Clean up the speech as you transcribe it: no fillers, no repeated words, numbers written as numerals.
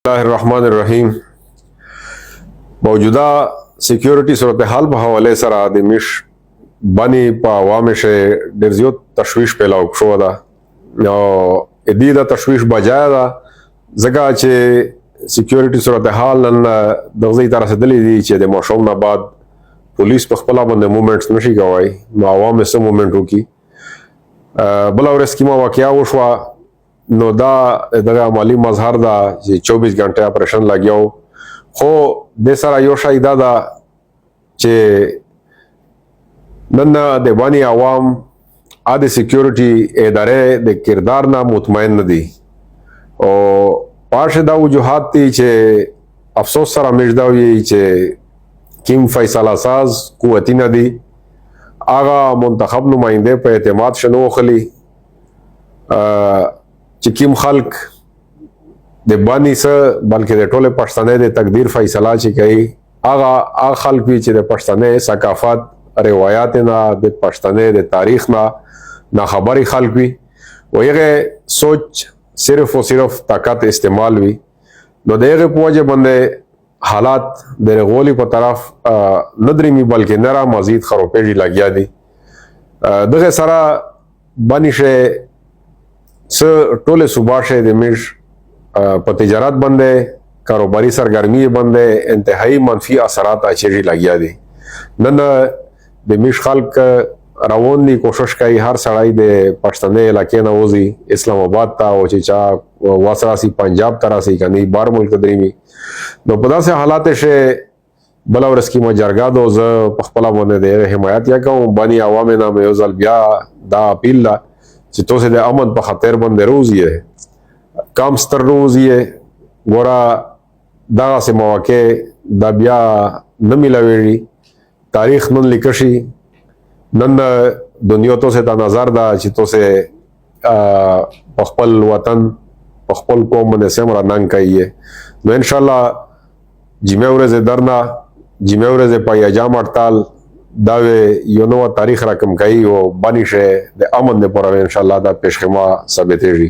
الله الرحمن الرحیم. موجوده سکیورټي صورتحال په حواله سره د مش باندې په عوامو شه ډېر زیات تشویش پیلاو شو ده او دې د تشویش بجای ده ځکه چې سکیورټي صورتحال نن دغه طرح رسیدلې دي چې د ماشوم نه بعد پولیس په خپل باندې موومېنټس نشي کوي نو عوام یې سم موومېنټ وکړي. بل ورځ کې ما واقعیا وشوه نو دا دغه عملی مظهر دا چې 24 غنټه اپریشن لګیاو خو د سره یو شای دا چې نن د باندې عوام د سکیورټي ادارې د کردار نه مطمئن نه دي او پاشه دا وجوهات دي چې افسوس سره مجدا وي چې کیم فیصله ساز قوتي نه دي هغه منتخب نماینده په اعتماد شنو خلی چې کیم خلق د بانی سره بلکې د ټوله پښتنې د تقدیر فیصله چې کوي هغه خلق وی چې د پښتنې ثقافت روایت نه د پښتنې د تاریخ نه خبري خلق وی او هغه سوچ صرف او صرف طاقت استعمال وی نو دغه پوجا باندې حالات د رغولي په طرف ندرمي بلکې نرا مزید خروپېږي لګیا دي دغه سره بنشه س ټوله صوبه شه د مش په تجارت باندې کاروباري سرګرمي باندې انتهایی منفي اثرات اچي لګیا دي. نن د مش خلک روان دي کوشش کوي هر سړی د پښتنې علاقې نه وځي اسلام آباد ته او چې چا واسراسي پنجاب تراسي کني بار ملک دريمي نو په داسې حالات شه بل ورس کی ما جرګا دو ز په خپل باندې د حمایت یا کوم بني عوام نه مې ځل بیا دا اپیل چې توسه د امن په خاطر باندې روزي کام ستر روزي ګورا دا سه مواقع دا بیا نه ملوي تاریخ نن لیکشي نن دنیا توسه د نظر دا چې توسه خپل وطن خپل قوم باندې سمرا نن کوي نو ان شاء الله جمعه ورځ درنا جمعه ورځ په یجام هړتال دا یو نو تاریخ رقم کوي او بنشه د امن لپاره ان شاء الله دا پیشخما ثابتېږي.